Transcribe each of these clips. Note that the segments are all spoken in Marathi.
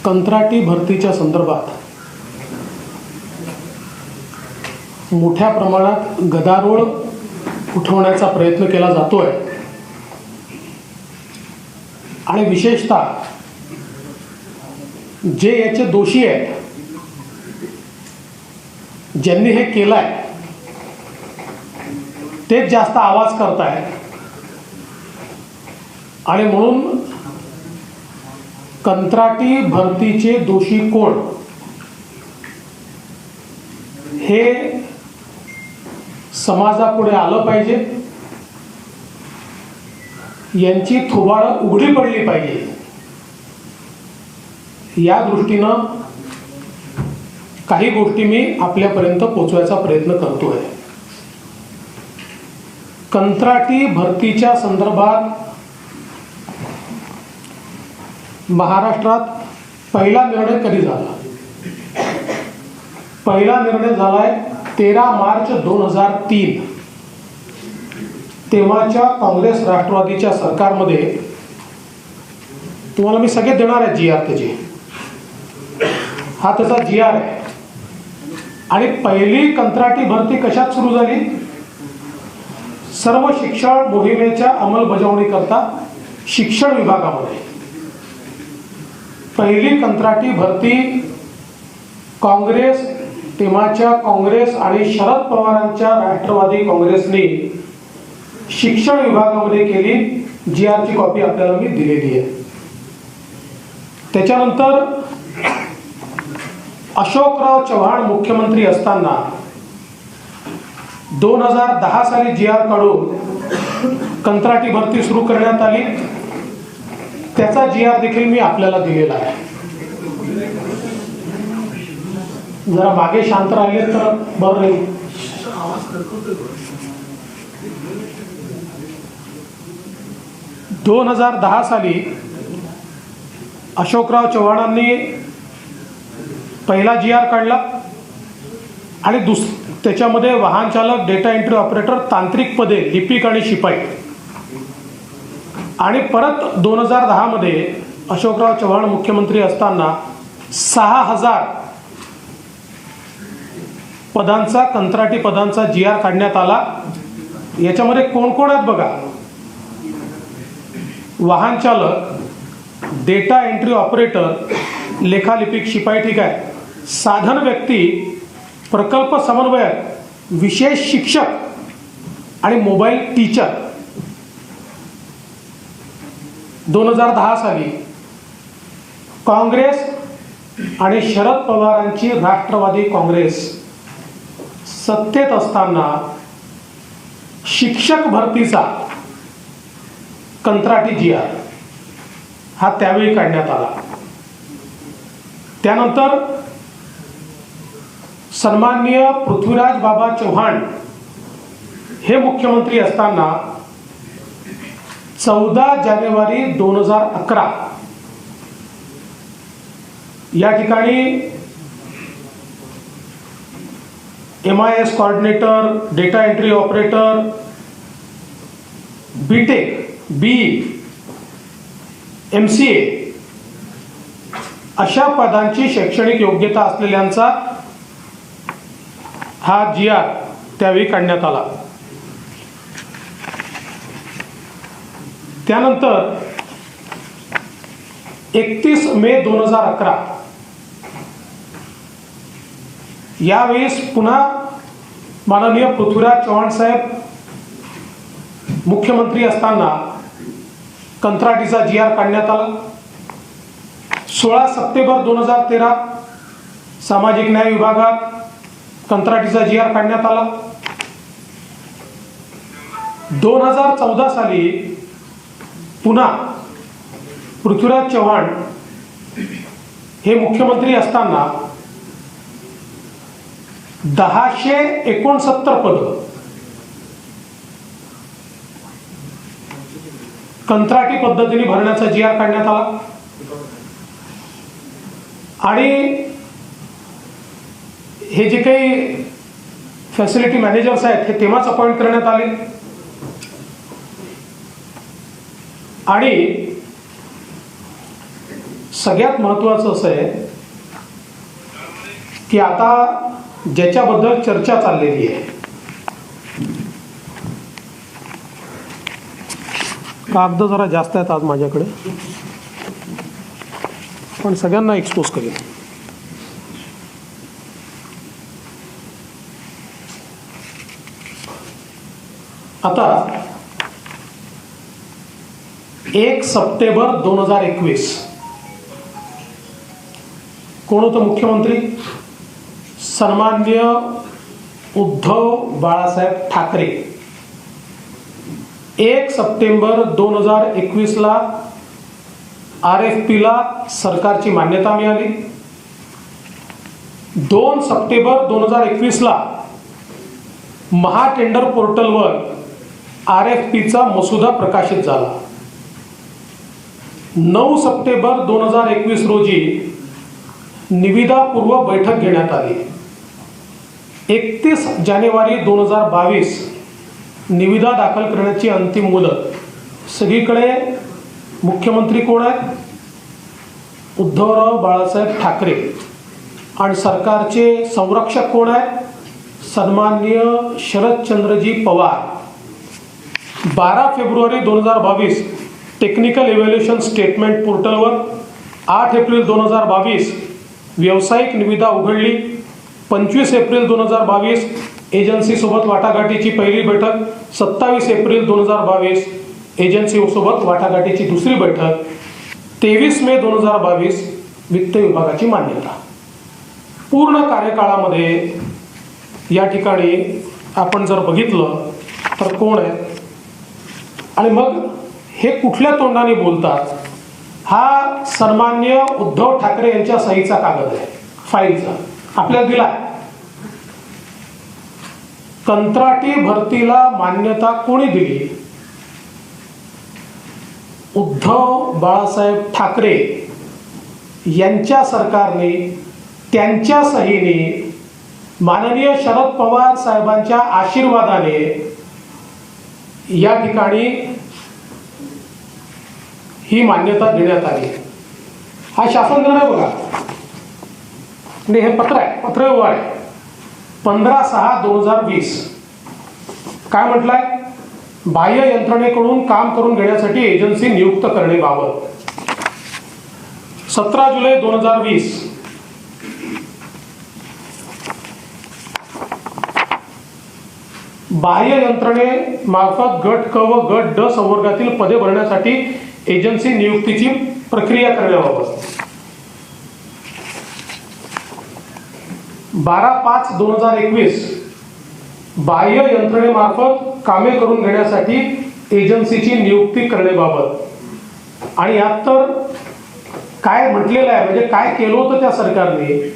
कंत्राटी भरतीच्या संदर्भात मोठ्या प्रमाणात गदारोळ उठवण्याचा प्रयत्न केला जातोय आणि विशेषतः जे याचे दोषी आहेत, ज्यांनी हे केलंय, तेच जास्त आवाज करतायत आणि म्हणून कंत्राटी भरतीचे दोषी कोण हे समाजापुढे आलं पाहिजे, यांची थोबाडं उघडी पडली पाहिजे, या दृष्टीनं काही गोष्टी मी आपल्यापर्यंत पोहोचवायचा प्रयत्न करतोय. कंत्राटी भरतीच्या संदर्भात महाराष्ट्रात पहिला निर्णय कधी झाला? पहिला निर्णय झालाय 13 मार्च 2003. तेव्हाच्या काँग्रेस राष्ट्रवादीच्या सरकारमध्ये. तुम्हाला मी सगळे देणार आहे GR त्याचे. हा त्याचा GR आहे. आणि पहिली कंत्राटी भरती कशात सुरू झाली? सर्व शिक्षण मोहिमेच्या अंमलबजावणीकरता शिक्षण विभागामध्ये पहिली कंत्राटी भरती काँग्रेस, तेव्हाच्या काँग्रेस आणि शरद पवारांच्या राष्ट्रवादी काँग्रेसने शिक्षण विभागामध्ये केली. GR ची कॉपी आपल्याला मी दिलेली आहे. त्याच्यानंतर अशोकराव चव्हाण मुख्यमंत्री असताना 2010 साली GR काढून कंत्राटी भरती सुरू करण्यात आली. त्याचा GR देखील मी आपल्याला दिलेला आहे. जरा मागे शांत राहिले तर बरं राहील. दोन 2010 साली अशोकराव चव्हाणांनी पहिला GR काढला आणि त्याच्यामध्ये वाहन चालक, डेटा एंट्री ऑपरेटर, तांत्रिक पदे, लिपिक आणि शिपाई. आणि परत 2010 मध्ये अशोकराव चव्हाण मुख्यमंत्री असताना 6000 पदांचा, कंत्राटी पदांचा GR काढण्यात आला. याच्यामध्ये कोण कोण आहेत बघा? वाहन चालक, डेटा एंट्री ऑपरेटर, लेखालिपिक, शिपाई, ठीक आहे, साधन व्यक्ती, प्रकल्प समन्वयक, विशेष शिक्षक आणि मोबाईल टीचर. 2010 साली काँग्रेस आणि शरद पवारांची राष्ट्रवादी काँग्रेस सत्तेत असताना शिक्षक भरतीचा कंत्राटी GR हा त्यावेळी काढण्यात आला. त्यानंतर सन्माननीय पृथ्वीराज बाबा चव्हाण हे मुख्यमंत्री असताना 14 जानेवारी 2011 या ठिकाणी MIS coordinator, data entry operator, BTech, BE, MCA अशा पदांची शैक्षणिक योग्यता असलेल्यांचा हा GR त्यावेळी काढण्यात आला. त्यानंतर 31 मे 2011 यावेळेस पुन्हा माननीय पृथ्वीराज चव्हाण साहेब मुख्यमंत्री असताना कंत्राटीचा GR काढण्यात आला. 16 सप्टेंबर 2013 सामाजिक न्याय विभागात कंत्राटीचा GR काढण्यात आला. 2014 साली पुन्हा पृथ्वीराज चव्हाण हे मुख्यमंत्री असताना 1069 पद कंत्राटी पद्धतीने भरण्याचा GR काढण्यात आला. आणि हे जे काही फॅसिलिटी मॅनेजर्स आहेत हे तेव्हाच अपॉइंट करण्यात आले. आणि सगळ्यात महत्त्वाचं असं आहे की आता ज्याच्याबद्दल चर्चा चाललेली आहे, कागद जरा जास्त आहेत आज माझ्याकडे, पण सगळ्यांना एक्सपोज करेल. आता 1 सप्टेंबर 2021 कोण होतं मुख्यमंत्री? सन्माननीय उद्धव बाळासाहेब ठाकरे. 1 सप्टेंबर 2021 ला RFP ला सरकारची मान्यता मिळाली. 2 सप्टेंबर 2021 ला महाटेंडर पोर्टलवर RFPचा मसुदा प्रकाशित झाला. 9 सप्टेंबर 2021 रोजी निविदापूर्व बैठक घेण्यात आली. 31 जानेवारी 2022 निविदा दाखल करण्याची अंतिम मुदत. सगळीकडे मुख्यमंत्री कोण आहेत? उद्धवराव बाळासाहेब ठाकरे. आणि सरकारचे संरक्षक कोण आहेत? सन्माननीय शरदचंद्रजी पवार. 12 फेब्रुवारी 2022 टेक्निकल इव्हॅल्युएशन स्टेटमेंट पोर्टलवर. 8 एप्रिल 2022 व्यावसायिक निविदा उघडली. 25 एप्रिल 2022 एजन्सीसोबत वाटाघाटीची पहिली बैठक. 27 एप्रिल 2022 एजन्सीसोबत वाटाघाटीची दुसरी बैठक. 23 मे 2022 वित्त विभागाची मान्यता. पूर्ण कार्यकाळामध्ये या ठिकाणी आपण जर बघितलं तर कोण आहे आणि मग हे कुठल्या तोंडाने बोलतात? हा सन्माननीय उद्धव ठाकरे यांच्या सहीचा कागद आहे, फाईलचा आपल्याला दिला. कंत्राटी भरतीला मान्यता कोणी दिली? उद्धव बाळासाहेब ठाकरे यांच्या सरकारने त्यांच्या सहीने माननीय शरद पवार साहेबांच्या आशीर्वादाने या ठिकाणी ही मान्यता देण्यात आली. हा शासन निर्णय बघा, म्हणजे हे पत्र आहे, पत्रव्यवहार आहे. 15/6/2020 काय म्हटलंय? बाह्य यंत्रणेकडून काम करून घेण्यासाठी एजन्सी नियुक्त करण्याबाबत. 17 जुलै 2020 बाह्य यंत्रणे मार्फत गट क व गट ड संवर्गातील पदे भरण्यासाठी एजन्सी नियुक्तीची प्रक्रिया करण्याबाबत. 12/5/2021 बाह्य यंत्रणेमार्फत कामे करून घेण्यासाठी एजन्सीची नियुक्ती करण्याबाबत. आणि यात तर काय म्हटलेलं आहे, म्हणजे काय केलं होतं त्या सरकारने?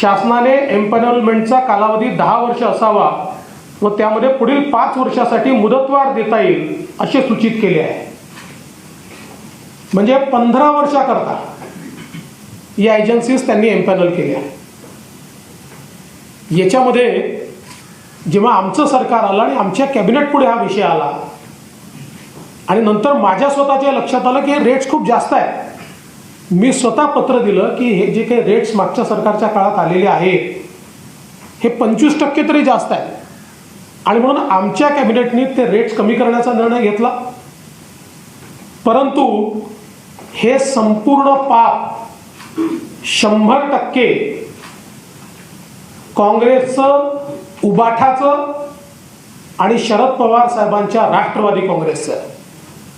शासनाने एम्पॅनलमेंटचा कालावधी 10 वर्ष असावा व त्यामध्ये पुढील 5 वर्षासाठी मुदतवाढ देता येईल असे सूचित केले आहे. म्हणजे 15 वर्षाकरता या एजन्सीज त्यांनी एम्पॅनल केल्या. याच्यामध्ये जेव्हा आमचं सरकार आलं आणि आमच्या कॅबिनेट पुढे हा विषय आला आणि नंतर माझ्या स्वतःच्या लक्षात आलं की हे रेट्स खूप जास्त आहेत. मी स्वतः पत्र दिलं की हे जे काही रेट्स मागच्या सरकारच्या काळात आलेले आहेत हे 25% तरी जास्त आहेत. आणि म्हणून आमच्या कॅबिनेटने ते रेट्स कमी करण्याचा निर्णय घेतला. परंतु हे संपूर्ण पाप 100% काँग्रेसचं, उबाठाचं आणि शरद पवार साहेबांच्या राष्ट्रवादी काँग्रेसचं.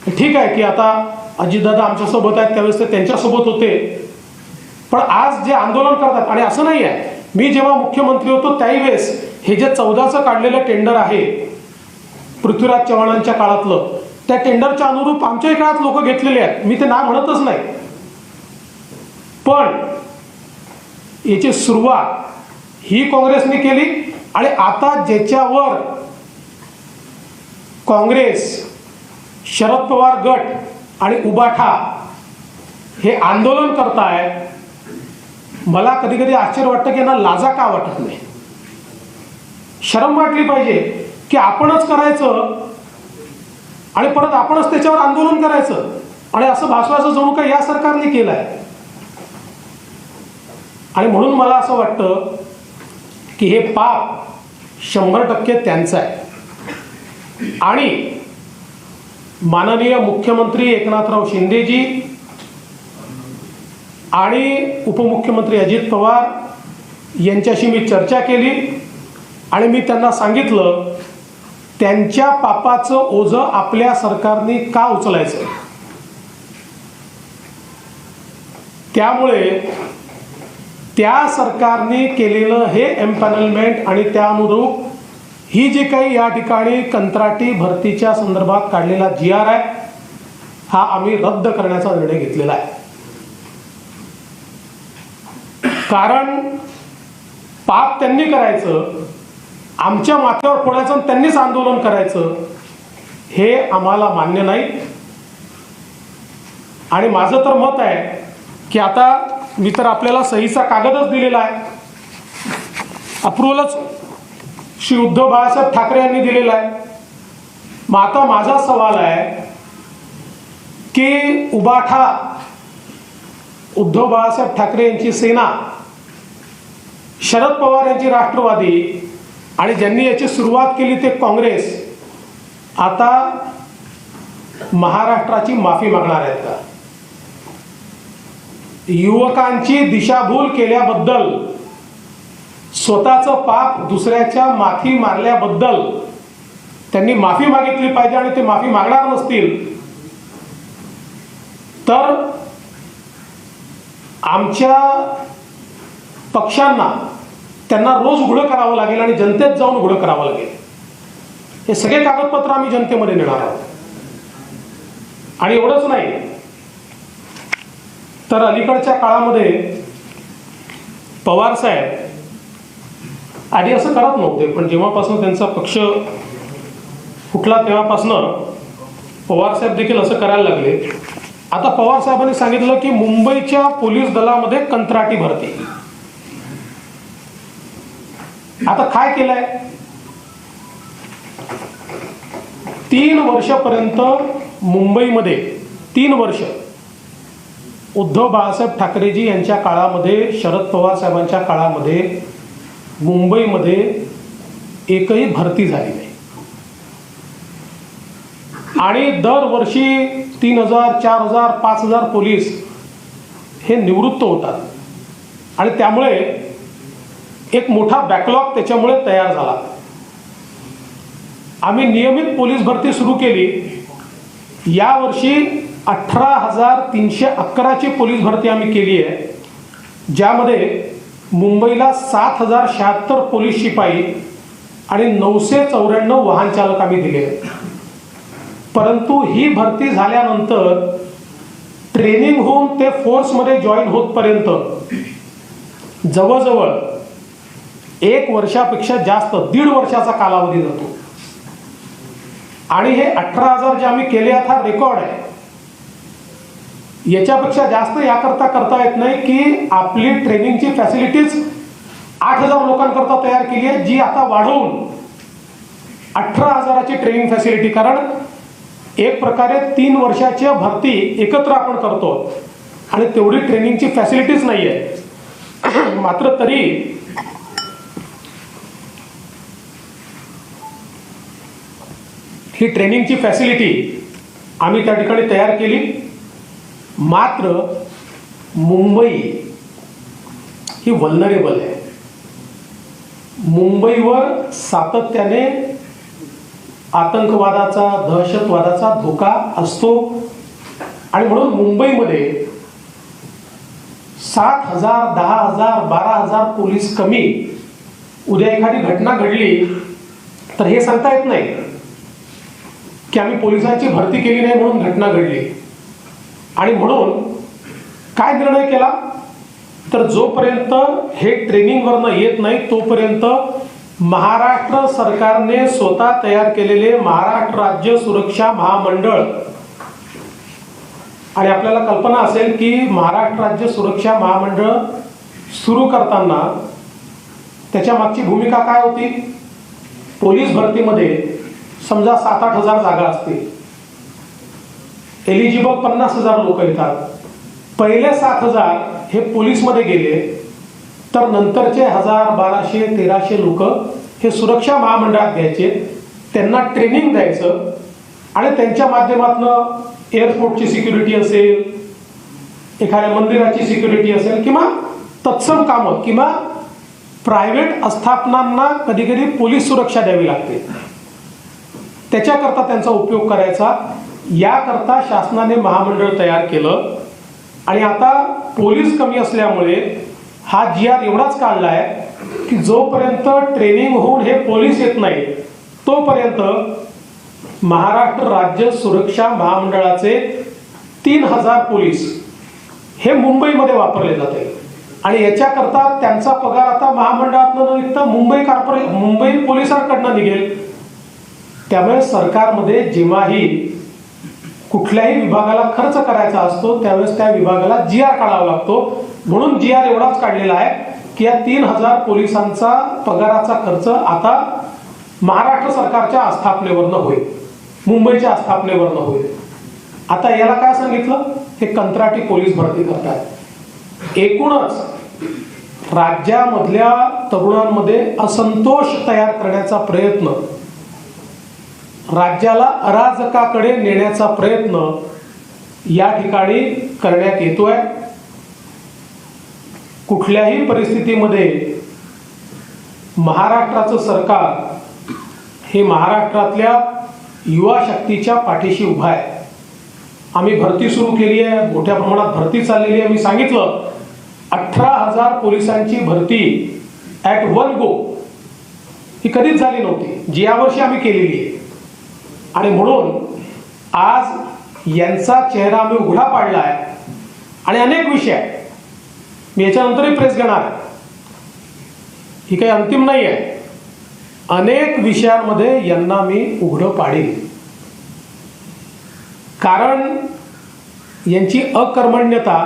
ठीक आहे की आता अजितदादा आमच्यासोबत आहेत, त्यावेळेस ते त्यांच्यासोबत होते. पण आज जे आंदोलन करतात, आणि असं नाही आहे, मी जेव्हा मुख्यमंत्री होतो त्याही वेळेस हे जे 14चं काढलेलं टेंडर आहे पृथ्वीराज चव्हाणांच्या काळातलं, त्या टेंडरच्या अनुरूप आमच्याही काळात लोक घेतलेले आहेत. मी ते नाव म्हणतच नाही. पण याची सुरुवात ही काँग्रेसने केली. आणि आता ज्याच्यावर काँग्रेस, शरद पवार गट आणि उबाठा हे आंदोलन करताय, मला कधी कधी आश्चर्य वाटतं की यांना लाजा का वाटत नाही? शरम वाटली पाहिजे की आपणच करायचं आणि परत आपणच त्याच्यावर आंदोलन करायचं. आणि असं भासवायचं जणू काय या सरकारने केलं आहे. आणि म्हणून मला असं वाटतं की हे पाप 100% त्यांचं आहे. आणि माननीय मुख्यमंत्री एकनाथराव शिंदेजी आणि उपमुख्यमंत्री अजित पवार यांच्याशी मी चर्चा केली आणि मी त्यांना सांगितलं त्यांच्या पापाचं ओझं आपल्या सरकारने का उचलायचं. त्यामुळे त्या सरकारने केलेलं हे एम्पॅनलमेंट आणि त्या अनुरूप ही जी काही या ठिकाणी कंत्राटी भरतीच्या संदर्भात काढलेला GR आहे हा आम्ही रद्द करण्याचा निर्णय घेतलेला आहे. कारण पाप त्यांनी करायचं, आमच्या माथ्यावर फोडायचं आणि त्यांनीच आंदोलन करायचं हे आम्हाला मान्य नाही. आणि माझं तर मत आहे की आता मी तर आपल्याला सहीचा कागदच दिलेला आहे, अप्रुव्हलच श्री उद्धव बाळासाहेब ठाकरे यांनी दिलेला आहे. मग आता माझा सवाल आहे की उबाठा उद्धव बाळासाहेब ठाकरे यांची सेना, शरद पवार यांची राष्ट्रवादी आणि ज्यांनी याची सुरुवात केली ते काँग्रेस आता महाराष्ट्राची माफी मागणार आहेत का. युवकांची दिशाभूल केल्याबद्दल, स्वतःचं पाप दुसऱ्याच्या माथी मारल्याबद्दल त्यांनी माफी मागितली पाहिजे. आणि ते माफी मागणार नसतील तर आमच्या पक्षांना त्यांना रोज उघडं करावं लागेल आणि जनतेत जाऊन उघडं करावं लागेल. हे सगळे कागदपत्र आम्ही जनतेमध्ये नेणार आहोत. आणि एवढंच नाही तर अलीकडच्या काळामध्ये पवार साहेब आधी असं करत नव्हते, पण जेव्हापासून त्यांचा पक्ष फुटला तेव्हापासून पवार साहेब देखील असं करायला लागले. आता पवार साहेबांनी सांगितलं की मुंबईच्या पोलीस दलामध्ये कंत्राटी भरती. आता काय केलंय, 3 वर्षापर्यंत मुंबईमध्ये 3 वर्ष उद्धव बाळासाहेब ठाकरेजी यांच्या काळामध्ये, शरद पवार साहेबांच्या काळामध्ये मुंबईमध्ये एकही भरती झाली नाही. आणि दरवर्षी 3000, 4000, 5000 पोलीस हे निवृत्त होतात. आणि त्यामुळे एक मोठा बॅकलॉग त्याच्यामुळे तयार झाला. आम्ही नियमित पोलीस भरती सुरू केली. यावर्षी 18,311ची पोलीस भरती आम्ही केली आहे, ज्यामध्ये मुंबईला 7,076 पोलीस शिपाई आणि 994 वाहन चालक आम्ही दिले. परंतु ही भरती झाल्यानंतर ट्रेनिंग होऊन ते फोर्समध्ये जॉईन होतपर्यंत जवळजवळ 1 वर्षापेक्षा जास्त, 1.5 वर्षाचा कालावधी जातो. आणि हे 18,000 जे आम्ही केले आहेत हा रेकॉर्ड आहे. याच्यापेक्षा जास्त याकरता करता येत नाही की आपली ट्रेनिंगची फॅसिलिटीज 8,000 लोकांकरता तयार केली आहे, जी आता वाढवून 18,000ची ट्रेनिंग फॅसिलिटी. कारण एक प्रकारे 3 वर्षाच्या भरती एकत्र आपण करतो आणि तेवढी ट्रेनिंगची फॅसिलिटीज नाही आहे. मात्र तरी ही ट्रेनिंगची फॅसिलिटी आम्ही त्या ठिकाणी तयार केली. मात्र मुंबई ही व्हल्नरेबल आहे. मुंबईवर सातत्याने आतंकवादाचा, दहशतवादाचा धोका असतो. आणि म्हणून मुंबईमध्ये 7,000, 10,000, 12,000 पोलीस कमी, उद्या एखादी घटना घडली तर हे सांगता येत नाही की आम्ही पोलिसांची भरती केली नाही म्हणून घटना घडली. आणि म्हणून काय निर्णय केला तर जोपर्यंत हे ट्रेनिंगवरनं येत नाही तोपर्यंत महाराष्ट्र सरकारने स्वतः तयार केलेले महाराष्ट्र राज्य सुरक्षा महामंडळ, आणि आपल्याला कल्पना असेल की महाराष्ट्र राज्य सुरक्षा महामंडळ सुरू करताना त्याच्या मागची भूमिका काय होती. पोलीस भरतीमध्ये समजा 7-8 हजार जागा असतील, एलिजिबल 50,000 लोक येतात. पहिले 7,000 हे पोलीसमध्ये गेले, तर नंतरचे 1,000, 1,200, 1,300 लोक हे सुरक्षा महामंडळात घ्यायचे, त्यांना ट्रेनिंग द्यायचं आणि त्यांच्या माध्यमातून एअरपोर्टची सिक्युरिटी असेल, एखाद्या मंदिराची सिक्युरिटी असेल किंवा तत्सम कामं किंवा प्रायव्हेट आस्थापनांना कधी कधी पोलीस सुरक्षा द्यावी लागते, त्याच्याकरता त्यांचा उपयोग करायचा. याकरता शासनाने महामंडळ तयार केलं आणि आता पोलीस कमी असल्यामुळे हा GR एवढाच काढला आहे की जोपर्यंत ट्रेनिंग होऊन हे पोलीस येत नाही तोपर्यंत महाराष्ट्र राज्य सुरक्षा महामंडळाचे 3,000 पोलीस हे मुंबईमध्ये वापरले जाते आणि याच्याकरता त्यांचा पगार आता महामंडळातनं न निघता मुंबई पोलिसांकडनं निघेल. त्यामुळे सरकारमध्ये जेव्हाही कुठल्याही विभागाला खर्च करायचा असतो त्यावेळेस त्या विभागाला GR काढावा लागतो. म्हणून GR एवढाच काढलेला आहे की या 3,000 पोलिसांचा पगाराचा खर्च आता महाराष्ट्र सरकारच्या आस्थापनेवरनं होईल, मुंबईच्या आस्थापनेवरनं होईल. आता याला काय सांगितलं, हे कंत्राटी पोलीस भरती करतात. एकूणच राज्यामधल्या तरुणांमध्ये असंतोष तयार करण्याचा प्रयत्न, राज्याला अराजकाकडे नेण्याचा प्रयत्न या ठिकाणी करण्यात येतोय. कुठल्याही परिस्थितीमध्ये महाराष्ट्राचं सरकार हे महाराष्ट्रातल्या युवा शक्तीच्या पाठीशी उभा आहे. आम्ही भरती सुरू केली आहे, मोठ्या प्रमाणात भरती चाललेली आहे. मी सांगितलं 18,000 पोलिसांची भरती ॲट वन गो ही कधीच झाली नव्हती, जी यावर्षी आम्ही केलेली आहे. आणि म्हणून आज यांचा चेहरा आम्ही उघडा पाडला आहे आणि अनेक विषय मी याच्यानंतरही प्रेस घेणार आहे, ही काही अंतिम नाही आहे. अनेक विषयांमध्ये यांना मी उघडं पाडेल, कारण यांची अकर्मण्यता,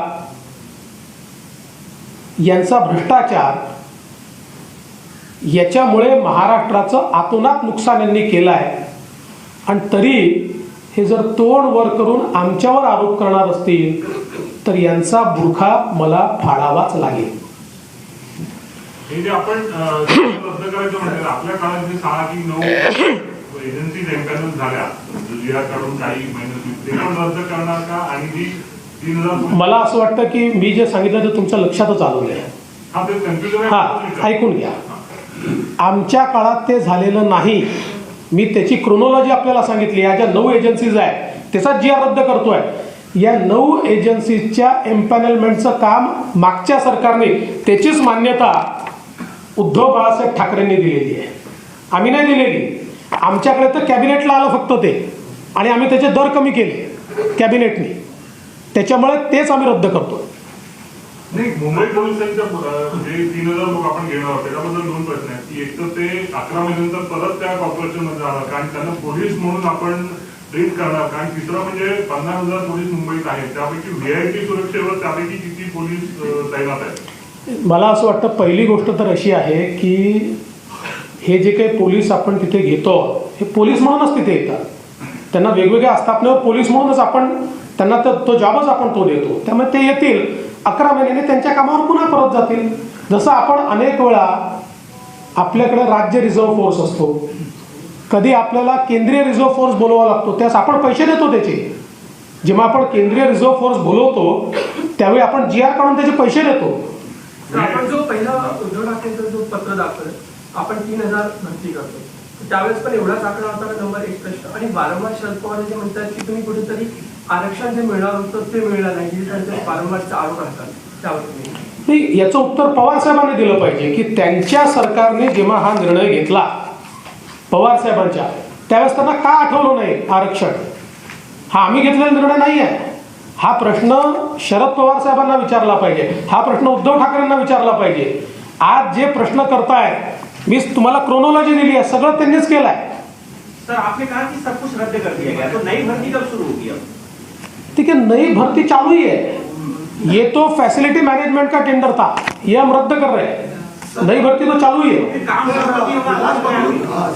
यांचा भ्रष्टाचार याच्यामुळे महाराष्ट्राचं आतोनात नुकसान यांनी केलं आहे. आणि तरी हे जर तोंड वर करून आमच्यावर आरोप करणार असतील तर यांचा बुरखा मला फाडावाच लागेल. हे जे आपण रद्द करायचं म्हणतात, आपल्या काळात जे 6 की 9 एजन्सीज एम्पॅनल झाल्या, GR काढून काही महिने ते पण रद्द करणार का? आणि जी 3,000 मला असं वाटतं की मी जे सांगितलं ते तुमच्या लक्षातच आलं नाही. हा ते कन्फ्युजन हा, ऐकून घ्या. आमच्या काळात ते झालेलं नाही. मी त्याची क्रोनॉलॉजी आपल्याला सांगितली. या ज्या 9 एजन्सीज आहेत त्याचा GR रद्द करतोय. या 9 एजन्सीजच्या एम्पॅनलमेंटचं काम मागच्या सरकारने, त्याचीच मान्यता उद्धव बाळासाहेब ठाकरेंनी दिलेली आहे, आम्ही नाही दिलेली. आमच्याकडे तर कॅबिनेटला आलं फक्त ते, आणि आम्ही त्याचे दर कमी केले कॅबिनेटने. त्याच्यामुळे तेच आम्ही रद्द करतो. नाही, मुंबई पोलिसांच्या जे 3,000 लोक आपण घेणार आहोत त्याच्याबद्दल 2 प्रश्न आहेत. की एक तर ते 11 महिन्यानंतर परत त्या कॉर्पोरेशन मध्ये जाणार, कारण त्यांना पोलीस म्हणून आपण ट्रीट करणार. कारण तिसरं म्हणजे 50,000 पोलीस मुंबईत आहेत, त्यापैकी VIP सुरक्षेवर त्यापैकी किती पोलीस तैनात आहेत? मला असं वाटतं पहिली गोष्ट तर अशी आहे की हे जे काही पोलीस आपण तिथे घेतो हे पोलीस म्हणूनच तिथे येतात. त्यांना वेगवेगळ्या आस्थापनेवर पोलीस म्हणूनच आपण त्यांना तो जॉबच आपण तो देतो. त्यामुळे ते येतील 11 महिन्याने त्यांच्या कामावर पुन्हा परत जातील. जसं आपण अनेक वेळा आपल्याकडे राज्य रिझर्व्ह फोर्स असतो, कधी आपल्याला केंद्रीय रिझर्व्ह फोर्स बोलवावा लागतो, त्यास आपण पैसे देतो त्याचे. जेव्हा आपण केंद्रीय रिझर्व्ह फोर्स बोलवतो त्यावेळी आपण GR काढून त्याचे पैसे देतो. आपण जो पहिला उद्धव ठाकरेंचा जो पत्र दाखल आपण 3,000 भरती करतो, त्यावेळेस पण एवढाच आकडा होता का? नंबर 1 प्रश्न. आणि वारंवार शरद पवार जे म्हणतात की तुम्ही कुठेतरी आरक्षण जे मिळणार होतं ते मिळणार नाही, हे त्यांचे वारंवारचे आरोप असतात, त्यावर नाही, याचं उत्तर पवार साहेबांनी दिलं पाहिजे की त्यांच्या सरकारने जेव्हा हा निर्णय घेतला पवार साहेबांच्या, त्यावेळेस त्यांना का आठवलं नाही आरक्षण? हा आम्ही घेतलेला निर्णय नाही आहे. हा प्रश्न शरद पवार साहेबांना विचारला पाहिजे, हा प्रश्न उद्धव ठाकरेंना विचारला पाहिजे. आज जे प्रश्न करतायत, मी तुम्हाला क्रोनॉलॉजी दिली आहे, सगळं त्यांनीच केलं आहे. सर आपने कहा कि सब कुछ रद्द कर दिया गया, तो नई भर्ती कब शुरू होगी? अब ठीक है, नई भर्ती चालू ही है. ये तो फैसिलिटी मैनेजमेंट का टेंडर था, ये हम रद्द कर रहे हैं. नई भरती तो चालू ही आहे. काम करण्याची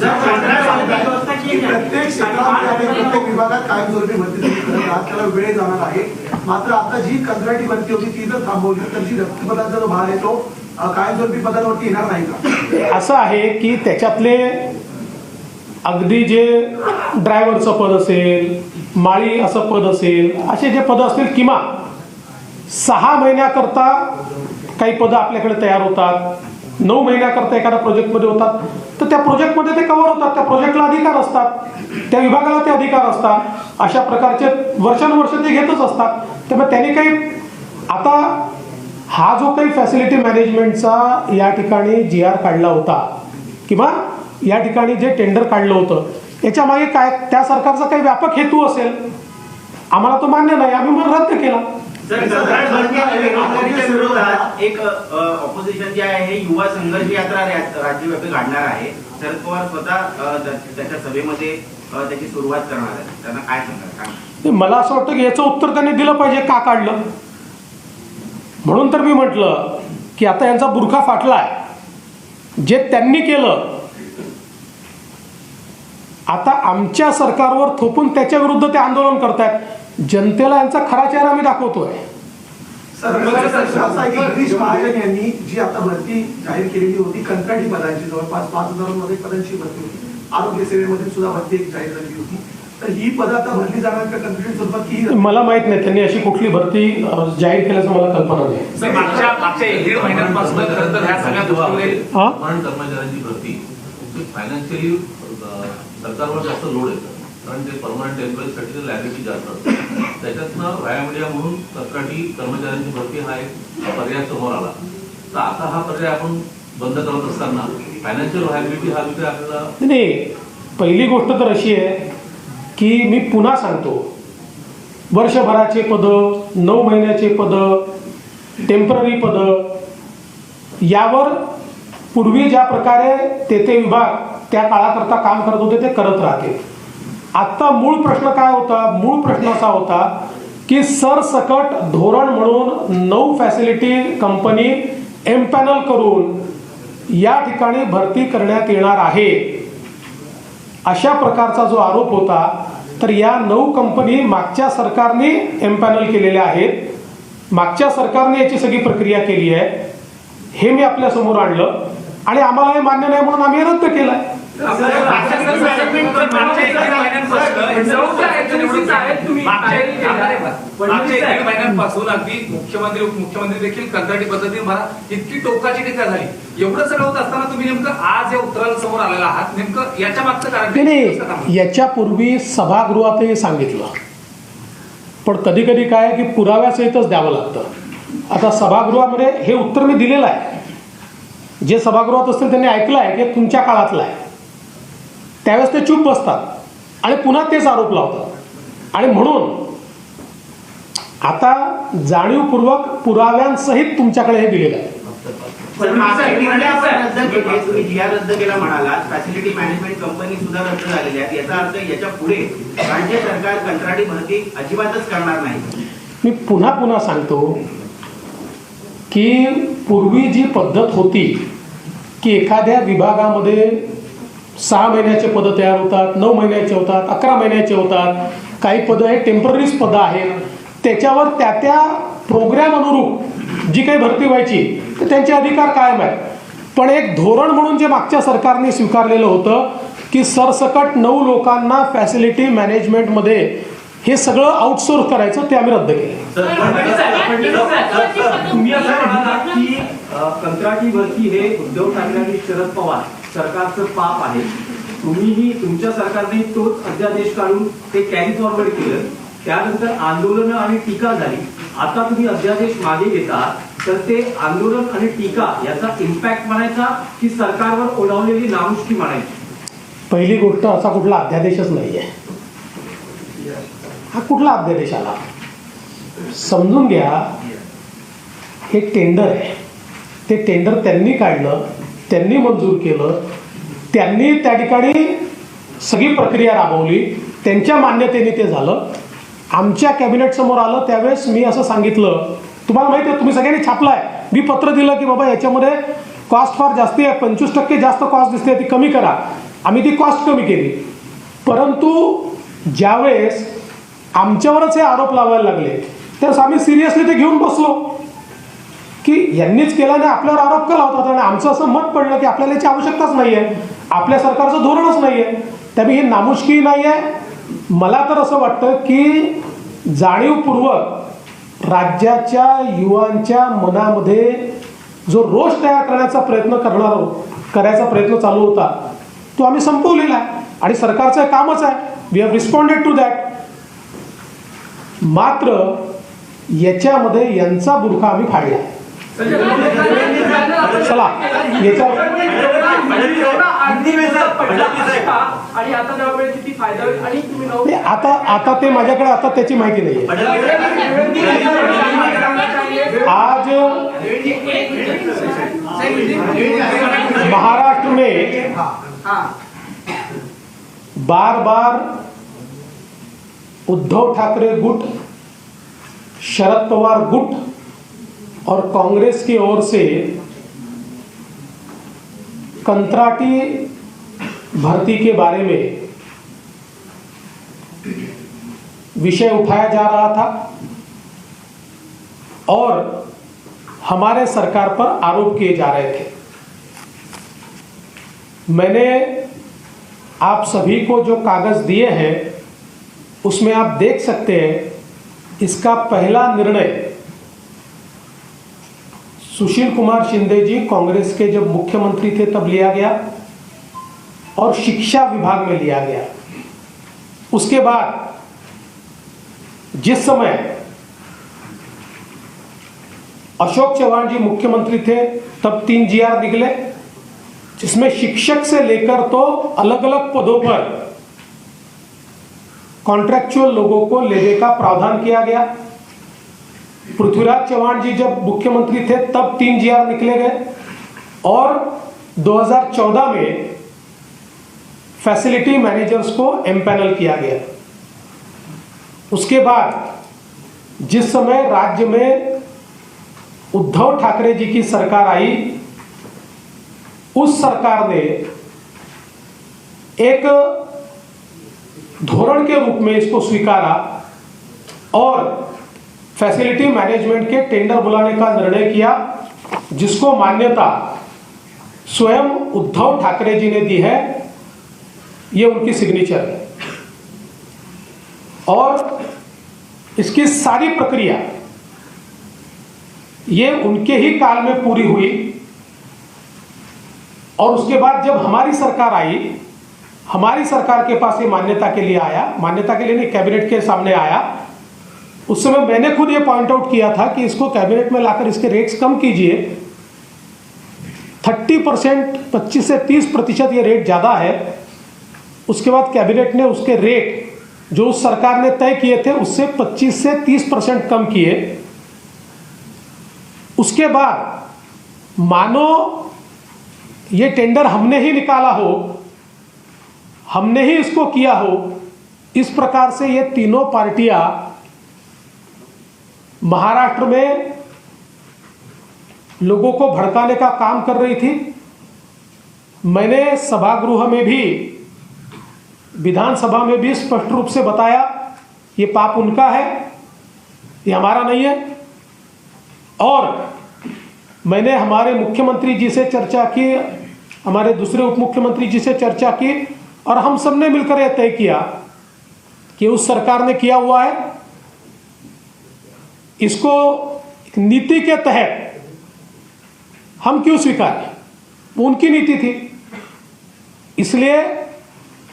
जर कंत्राटवाल्याची व्यवस्था केली आहे. प्रत्येक क्षेत्रामध्ये आणि प्रत्येक विभागात कायमस्वरूपी भरती तुम्ही करत आहात, त्याला वेळ जाणार आहे. मात्र आता जी कंत्राटी भरती होती ती जर थांबवली तर जी रक्तपदाचा जो भाग आहे तो कायमस्वरूपी पदांवरती येणार नाही का? असं आहे की त्याच्यातले अगदी जे ड्रायव्हरचं पद असेल, माळी असं पद असेल, असे जे पद असतील किमान 6 महिन्याकरता काही पदं आपल्याकडे तयार होतात, 9 महिन्याकरता एखाद्या प्रोजेक्टमध्ये होतात, तर त्या प्रोजेक्टमध्ये ते कव्हर होतात, त्या प्रोजेक्टला अधिकार असतात, त्या विभागाला ते अधिकार असतात, अशा प्रकारचे वर्षानुवर्ष ते घेतच असतात. त्यामुळे त्यांनी काही आता हा जो काही फॅसिलिटी मॅनेजमेंटचा या ठिकाणी GR काढला होता किंवा या ठिकाणी जे टेंडर काढलं होतं, याच्या मागे काय त्या सरकारचा काही व्यापक हेतू असेल, आम्हाला तो मान्य नाही, आम्ही मग रद्द केला. सर, कंत्राट भरती आणि बेरोजगारीच्या विरोधात एक ऑपोजिशन जे आहे हे युवा संघर्ष यात्रा राज्यव्यापी काढणार आहे. शरद पवार स्वतः त्याच्या सभेमध्ये त्याची सुरुवात करणार आहे. त्यांना काय सांगणार? मला असं वाटतं की याचं उत्तर त्यांनी दिलं पाहिजे, का काढलं. म्हणून तर मी म्हटलं की आता यांचा बुरखा फाटलाय, जे त्यांनी केलं आता आमच्या सरकारवर थोपून त्याच्या विरुद्ध ते आंदोलन करतायत. जनतेला यांचा खरा चेहरा मी दाखवतोय. असा की गिरीश महाजन यांनी जी आता भरती जाहीर केलेली होती कंत्राटी पदांची, जवळपास 5,000 पदांची भरती होती. आरोग्य सेवेमध्ये सुद्धा भरती एक जाहीर झाली होती. तर ही पदं आता भरली जाणार का कंत्राटी स्वरूपात की? मला माहित नाही त्यांनी अशी कुठली भरती जाहीर केल्याचं मला कल्पना नाही. सर, मागच्या 1.5 महिन्यांपासून खरं तर ह्या सगळ्या गोष्टीमुळे हा? कर्मचाऱ्यांची भरती फायनान्शियली सरकारवर जास्त लोड येतं, कारण ते परमनंट एम्प्लॉईजसाठी लायबिलिटी जास्त असते. त्याच्यातनं व्हाया मीडिया म्हणून कंत्राटी कर्मचाऱ्यांची भरती हा एक पर्याय समोर आला. तर आता हा पर्याय आपण बंद करत असताना फायनान्शियल व्हायबिलिटी हा विषय आपल्याला नाही, पहिली गोष्ट तर अशी आहे की मी पुन्हा सांगतो, वर्षभराचे पदं, 9 महिन्याचे पदं, टेम्पररी पदं, यावर पूर्वी ज्या प्रकारे ते विभाग त्या काळाकरता काम करत होते ते करत राहतील. आत्ता मूळ प्रश्न काय होता? मूळ प्रश्न असा होता की सरसकट धोरण म्हणून 9 फॅसिलिटी कंपनी एम्पॅनल करून या ठिकाणी भरती करण्यात येणार आहे, अशा प्रकारचा जो आरोप होता. तर या 9 कंपनी मागच्या सरकारने एम्पॅनल केलेल्या आहेत. मागच्या सरकारने याची सगळी प्रक्रिया केली आहे. हे मी आपल्या समोर आणलं आणि आम्हाला हे मान्य नाही म्हणून आम्ही रद्द केलंय. महिन्यांपासून अगदी मुख्यमंत्री उपमुख्यमंत्री देखील कंत्राटी पद्धतीने भरा इतकी टोकाची टीका झाली. एवढं सगळं होत असताना तुम्ही नेमकं आज या उत्तरासमोर आलेला आहात, नेमकं याच्या मागचं कारण नाही. याच्यापूर्वी सभागृहातही सांगितलं, पण कधी कधी काय की पुराव्यासहितच द्यावं लागतं. आता सभागृहामध्ये हे उत्तर मी दिलेलं आहे. जे सभागृहात असतील त्यांनी ऐकलं आहे की तुमच्या काळातलं आहे. त्यावेळेस ते चूप बसतात आणि पुन्हा तेच आरोप लावतात. आणि म्हणून आता जाणीवपूर्वक पुराव्यांसहित तुमच्याकडे हे दिलेलं आहे. तुम्ही GR रद्द केला म्हणालात, फॅसिलिटी मॅनेजमेंट कंपनी सुद्धा रद्द झालेल्या आहेत. याचा अर्थ याच्या पुढे राज्य सरकार कंत्राटी भरती अजिबातच करणार नाही. मी पुन्हा सांगतो की पूर्वी जी पद्धत होती की एखाद्या विभागामध्ये 6 महिन्याचे पदं तयार होतात, 9 महिन्याचे होतात, 11 महिन्याचे होतात, काही पदं हे टेम्पररीज पदं आहेत, त्याच्यावर त्या प्रोग्रॅम अनुरूप जी काही भरती व्हायची तर त्यांचे अधिकार कायम आहेत. पण एक धोरण म्हणून जे मागच्या सरकारने स्वीकारलेलं होतं की सरसकट 9 लोकांना फॅसिलिटी मॅनेजमेंटमध्ये हे सगळं आउटसोर्स करायचं, ते आम्ही रद्द केलं. तुम्ही असं म्हणालात की कंत्राटी भरती हे उद्धव ठाकरे आणि शरद पवार सरकारचं पाप आहे. तुम्हीही तुमच्या सरकारने तोच अध्यादेश काढून ते कॅरी फॉरवर्ड केलं. त्यानंतर आंदोलनं आणि टीका झाली. आता तुम्ही अध्यादेश मागे घेता तर ते आंदोलन आणि टीका याचा इम्पॅक्ट म्हणायचा की सरकारवर ओढवलेली नामुष्की म्हणायची? पहिली गोष्ट, असा कुठला अध्यादेशच नाहीये. हा कुठला अध्यादेश आला? समजून घ्या, हे टेंडर आहे. ते टेंडर त्यांनी काढलं, त्यांनी मंजूर केलं, त्यांनी त्या ठिकाणी सगळी प्रक्रिया राबवली, त्यांच्या मान्यतेने ते झालं. आमच्या कॅबिनेट समोर आलं त्यावेळेस मी असं सांगितलं, तुम्हाला माहिती आहे, तुम्ही सगळ्यांनी छापलाय, मी पत्र दिलं की बाबा याच्यामध्ये कॉस्ट फार जास्ती आहे, 25% जास्त कॉस्ट दिसते, ती कमी करा. आम्ही ती कॉस्ट कमी केली. परंतु ज्यावेळेस आमच्यावरच हे आरोप लावायला लागले त्यावेळेस आम्ही सिरियसली ते घेऊन बसलो की यांनीच केला नाही, आपल्यावर आरोप केला होता. आणि आमचं असं मत पडलं की आपल्याला याची आवश्यकताच नाही आहे, आपल्या सरकारचं धोरणच नाही आहे. त्यामुळे ही नामुष्की नाही आहे. मला तर असं वाटतं की जाणीवपूर्वक राज्याच्या युवांच्या मनामध्ये जो रोष तयार करण्याचा करायचा प्रयत्न चालू होता तो आम्ही संपवलेला आहे आणि सरकारचं कामच आहे. We have responded to that. मात्र याच्यामध्ये यांचा बुरखा आम्ही फाडला. चला याच्या आणि आता त्यामुळे किती फायदा होईल आणि तुम्ही आता ते माझ्याकडे आता त्याची माहिती नाही. आज महाराष्ट्र में बार बार उद्धव ठाकरे गुट, शरद पवार गुट और कांग्रेस की ओर से कंत्राटी भर्ती के बारे में विषय उठाया जा रहा था और हमारे सरकार पर आरोप किए जा रहे थे. मैंने आप सभी को जो कागज दिए हैं उसमें आप देख सकते हैं इसका पहला निर्णय सुशील कुमार शिंदे जी कांग्रेस के जब मुख्यमंत्री थे तब लिया गया और शिक्षा विभाग में लिया गया. उसके बाद जिस समय अशोक चौहान जी मुख्यमंत्री थे तब 3 GR निकले जिसमें शिक्षक से लेकर तो अलग अलग पदों पर कॉन्ट्रैक्चुअल लोगों को लेने का प्रावधान किया गया. पृथ्वीराज चौहान जी जब मुख्यमंत्री थे तब 3 GR निकले गए और 2014 में फैसिलिटी मैनेजर्स को एम्पैनल किया गया. उसके बाद जिस समय राज्य में उद्धव ठाकरे जी की सरकार आई उस सरकार ने एक धोरण के रूप में इसको स्वीकारा और फैसिलिटी मैनेजमेंट के टेंडर बुलाने का निर्णय किया जिसको मान्यता स्वयं उद्धव ठाकरे जी ने दी है. ये उनकी सिग्नेचर है और इसकी सारी प्रक्रिया ये उनके ही काल में पूरी हुई. और उसके बाद जब हमारी सरकार आई, हमारी सरकार के पास ये मान्यता के लिए आया, मान्यता के लिए नहीं कैबिनेट के सामने आया, उस समय मैंने खुद ये पॉइंट आउट किया था कि इसको कैबिनेट में लाकर इसके रेट्स कम कीजिए. 30%, 25 से 30% ये रेट ज़्यादा है. उसके बाद कैबिनेट ने उसके रेट जो उस सरकार ने तय किए थे उससे 25 से 30% कम किए. उसके बाद मानो ये टेंडर हमने ही निकाला हो, हमने ही इसको किया हो, इस प्रकार से ये तीनों पार्टियां महाराष्ट्र में लोगों को भड़काने का काम कर रही थी. मैंने सभागृह में भी, विधानसभा में भी स्पष्ट रूप से बताया ये पाप उनका है, ये हमारा नहीं है. और मैंने हमारे मुख्यमंत्री जी से चर्चा की, हमारे दूसरे उप मुख्यमंत्री जी से चर्चा की और हम सब ने मिलकर यह तय किया कि उस सरकार ने किया हुआ है, इसको नीति के तहत हम क्यों स्वीकारें, वो उनकी नीति थी. इसलिए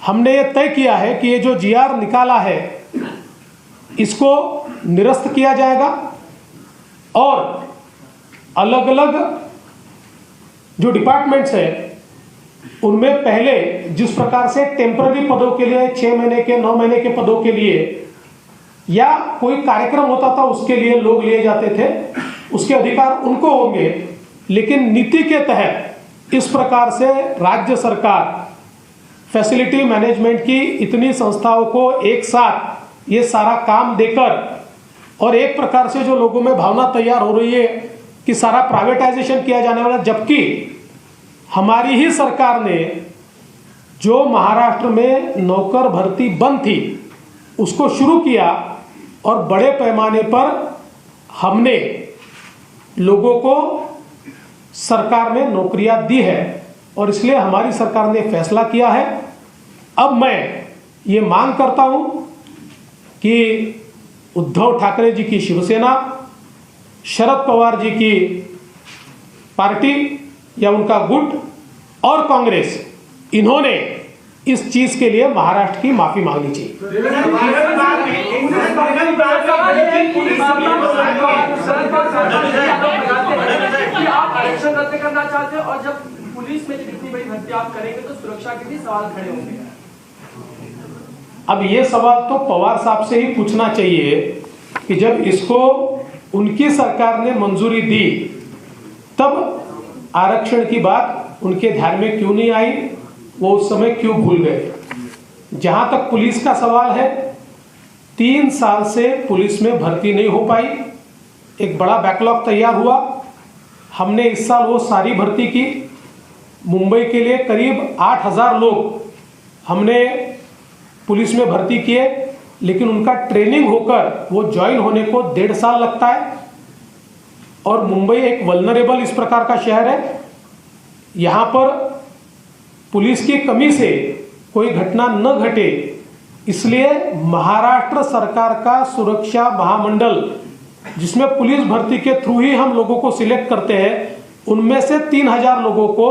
हमने ये तय किया है कि ये जो GR निकाला है इसको निरस्त किया जाएगा और अलग अलग जो डिपार्टमेंट्स हैं उनमें पहले जिस प्रकार से टेम्पररी पदों के लिए 6 महीने के 9 महीने के पदों के लिए या कोई कार्यक्रम होता था उसके लिए लोग लिए जाते थे, उसके अधिकार उनको होंगे. लेकिन नीति के तहत इस प्रकार से राज्य सरकार फैसिलिटी मैनेजमेंट की इतनी संस्थाओं को एक साथ ये सारा काम देकर और एक प्रकार से जो लोगों में भावना तैयार हो रही है कि सारा प्राइवेटाइजेशन किया जाने वाला, जबकि हमारी ही सरकार ने जो महाराष्ट्र में नौकर भर्ती बंद थी उसको शुरू किया और बड़े पैमाने पर हमने लोगों को सरकार ने नौकरियां दी है और इसलिए हमारी सरकार ने फैसला किया है। अब मैं ये मांग करता हूं कि उद्धव ठाकरे जी की शिवसेना, शरद पवार जी की पार्टी या उनका गुट और कांग्रेस, इन्होंने इस चीज के लिए महाराष्ट्र की माफी मांगनी चाहिए। कि आप आरक्षण रद्द करना चाहते हैं और जब पुलिस में इतनी बड़ी भर्ती आप करेंगे तो सुरक्षा के भी सवाल खड़े होंगे। अब ये सवाल तो पवार साहब से ही पूछना चाहिए कि जब इसको उनकी सरकार ने मंजूरी दी तब आरक्षण की बात उनके ध्यान में क्यों नहीं आई, वो उस समय क्यों भूल गए। जहां तक पुलिस का सवाल है, 3 साल से पुलिस में भर्ती नहीं हो पाई, एक बड़ा बैकलॉग तैयार हुआ। हमने इस साल वो सारी भर्ती की। मुंबई के लिए करीब 8,000 लोग हमने पुलिस में भर्ती किए, लेकिन उनका ट्रेनिंग होकर वो ज्वाइन होने को 1.5 साल लगता है। और मुंबई एक वल्नरेबल इस प्रकार का शहर है, यहाँ पर पुलिस की कमी से कोई घटना न घटे, इसलिए महाराष्ट्र सरकार का सुरक्षा महामंडल, जिसमें पुलिस भर्ती के थ्रू ही हम लोगों को सिलेक्ट करते हैं, उनमें से 3,000 लोगों को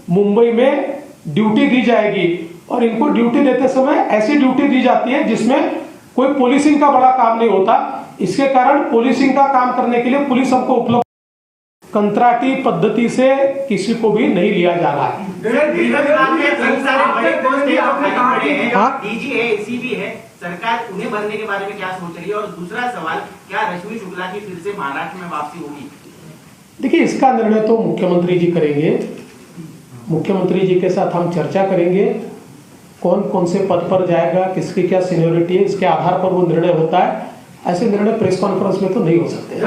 मुंबई में ड्यूटी दी जाएगी। और इनको ड्यूटी देते समय ऐसी ड्यूटी दी जाती है जिसमें कोई पुलिसिंग का बड़ा काम नहीं होता। इसके कारण पुलिसिंग का काम करने के लिए पुलिस हमको उपलब्ध, कंत्राटी पद्धति से किसी को भी नहीं लिया जा रहा है। डीजी है, एसीबी है, सरकार उन्हें भरने के बारे में क्या सोच रही है? और दूसरा सवाल, क्या रश्मि शुक्ला की फिर से महाराष्ट्र में वापसी होगी? देखिए, इसका निर्णय तो मुख्यमंत्री जी करेंगे। मुख्यमंत्री जी के साथ हम चर्चा करेंगे, कौन कौन से पद पर जाएगा, किसकी क्या सीनियोरिटी है, इसके आधार पर वो निर्णय होता है। ऐसे निर्णय प्रेस कॉन्फ्रेंस में तो नहीं हो सकते।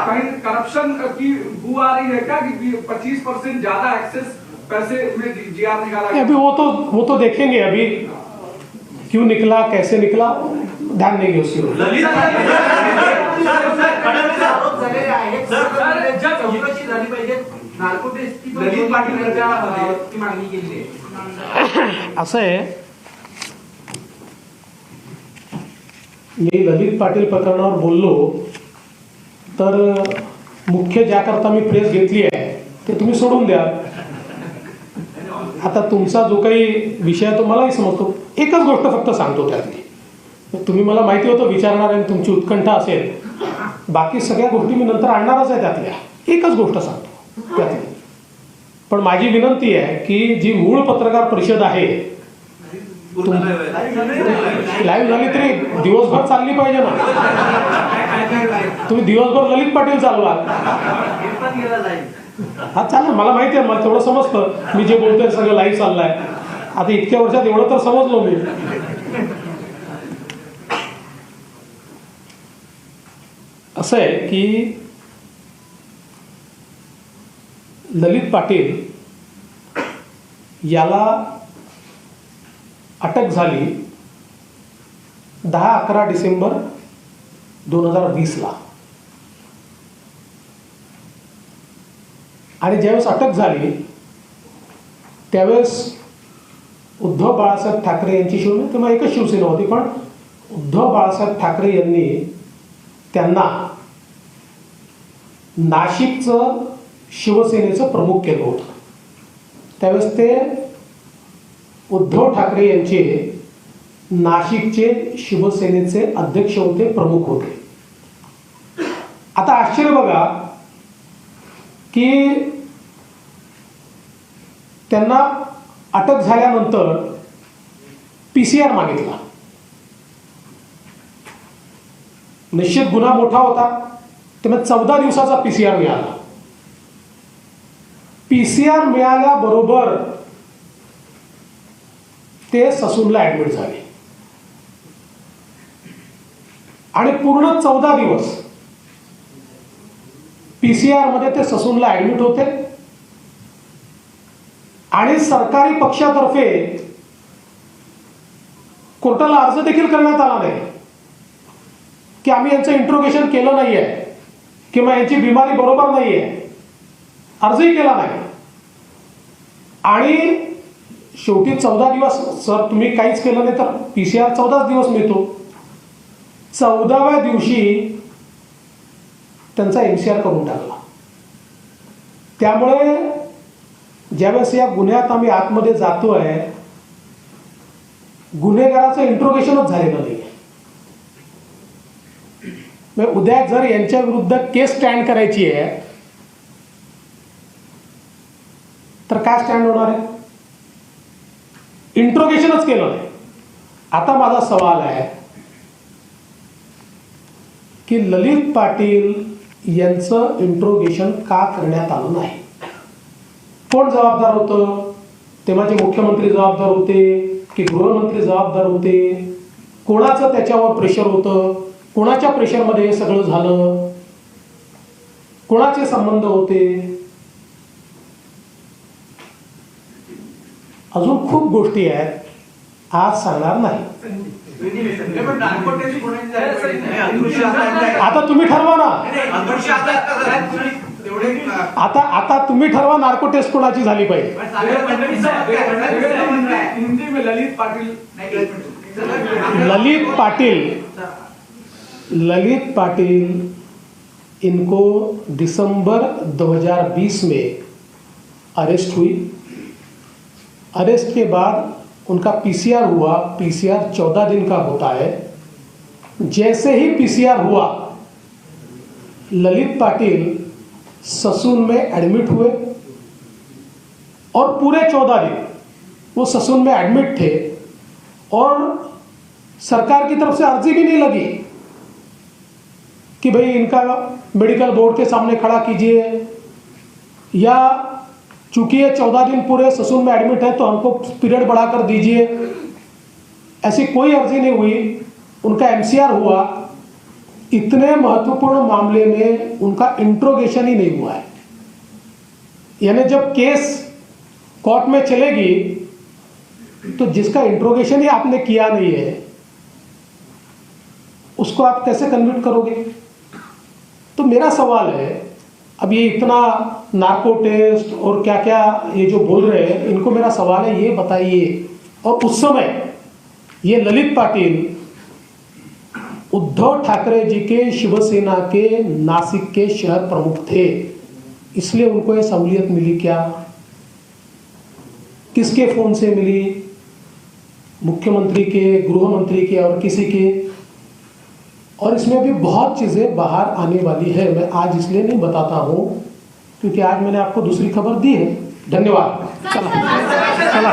कहीं करप्शन की बू आ रही है क्या कि 25% ज्यादा एक्सेस पैसे में जीआर निकाला? अभी वो तो देखेंगे, अभी क्यों निकला, कैसे निकला, ध्यान देंगे उसकी। असं आहे, मी ललित पाटील प्रकरणावर बोललो तर मुख्य ज्याकरता मी प्रेस घेतली आहे ते तुम्ही सोडून द्या। आता तुमचा जो काही विषय आहे तो मलाही समजतो। एकच गोष्ट फक्त सांगतो त्यातली, तुम्ही मला माहिती होतं विचारणार आणि तुमची उत्कंठा असेल, बाकी सगळ्या गोष्टी मी नंतर आणणारच आहे। त्यातल्या एकच गोष्ट सांगतो त्यातली, पण माझी विनंती आहे की जी मूळ पत्रकार परिषद आहे लाईव्ह झाली तरी दिवसभर चालली पाहिजे ना। तुम्ही दिवसभर ललित पाटील चालवा, हा चालेल, मला माहिती आहे, मला तेवढं समजतं। मी जे बोलतोय सगळं लाईव्ह चाललंय। आता इतक्या वर्षात एवढं तर समजलो मी। असं आहे की ललित पाटील याला अटक झाली 10-11 डिसेंबर 2020 ला, आणि ज्यावेळेस अटक झाली त्यावेळेस उद्धव बाळासाहेब ठाकरे यांची शिवसेना, तेव्हा एकच शिवसेना होती, पण उद्धव बाळासाहेब ठाकरे यांनी त्यांना नाशिकचं शिवसेनेचं प्रमुख केलं होतं। त्यावेळेस ते उद्धव ठाकरे यांचे नाशिकचे शिवसेनेचे अध्यक्ष होते, प्रमुख होते। आता आश्चर्य बघा की त्यांना अटक झाल्यानंतर पीसीआर मागितला। निश्चित गुन्हा मोठा होता, त्यामुळे 14 दिवसाचा पीसीआर मिळाला। पीसीआर मिळाल्याबरोबर ते ससूनला ऍडमिट झाले आणि पूर्ण 14 दिवस PCR मध्ये ते ससूनला ऍडमिट होते आणि सरकारी पक्षातर्फे कोर्टाला अर्ज देखील करण्यात आला नाही की आम्ही यांचं इंट्रोगेशन केलं नाहीये किंवा यांची बिमारी बरोबर नाहीये, अर्जही केला नाही. आणि शेवटी 14 दिवस सर तुम्ही काहीच केलं नाही तर PCR 14 दिवस मिळतो. 14व्या दिवशी त्यांचा MCR करून टाकला. त्यामुळे ज्यावेळेस या गुन्ह्यात आम्ही आतमध्ये जातोय, गुन्हेगाराचं इंट्रोगेशनच झालेलं नाही. उद्या जर यांच्या विरुद्ध केस स्टँड करायची आहे तर काय स्टँड होणार आहे? इंट्रोगेशनच केलं नाही. आता माझा सवाल आहे की ललित पाटील यांचं इंट्रोगेशन का करण्यात आलं नाही? कोण जबाबदार होतं? तेव्हाचे मुख्यमंत्री जबाबदार होते की गृहमंत्री जबाबदार होते? कोणाचं त्याच्यावर प्रेशर होतं? कोणाच्या प्रेशरमध्ये हे सगळं झालं? कोणाचे संबंध होते? अजून खूप गोष्टी आहेत, आज सांगणार नाही. आता तुम्ही ठरवा ना. आता तुम्ही ठरवा नार्को टेस्ट कोणाची झाली पाहिजे. हिंदी में ललित पाटिल इनको दिसंबर 2020 में अरेस्ट हुई. अरेस्ट के बाद उनका PCR हुआ. PCR 14 दिन का होता है. जैसे ही PCR हुआ, ललित पाटिल ससून में एडमिट हुए और पूरे 14 दिन वो ससून में एडमिट थे और सरकार की तरफ से अर्जी भी नहीं लगी कि भाई इनका मेडिकल बोर्ड के सामने खड़ा कीजिए, या चूंकि ये 14 दिन पूरे ससून में एडमिट है तो हमको पीरियड बढ़ाकर दीजिए. ऐसी कोई अर्जी नहीं हुई. उनका MCR हुआ. इतने महत्वपूर्ण मामले में उनका इंट्रोगेशन ही नहीं हुआ है. यानी जब केस कोर्ट में चलेगी तो जिसका इंट्रोगेशन ही आपने किया नहीं है उसको आप कैसे कन्विक्ट करोगे? तो मेरा सवाल है, अब ये इतना नार्को टेस्ट और क्या क्या ये जो बोल रहे हैं, इनको मेरा सवाल है ये बताइए. और उस समय ये ललित पाटिल उद्धव ठाकरे जी के शिवसेना के नासिक के शहर प्रमुख थे, इसलिए उनको ये सहूलियत मिली क्या? किसके फोन से मिली? मुख्यमंत्री के, गृह मंत्री के और किसी के? और इसमें भी बहुत चीजें बाहर आने वाली है. मैं आज इसलिए नहीं बताता हूं क्योंकि आज मैंने आपको दूसरी खबर दी है. धन्यवाद. चला.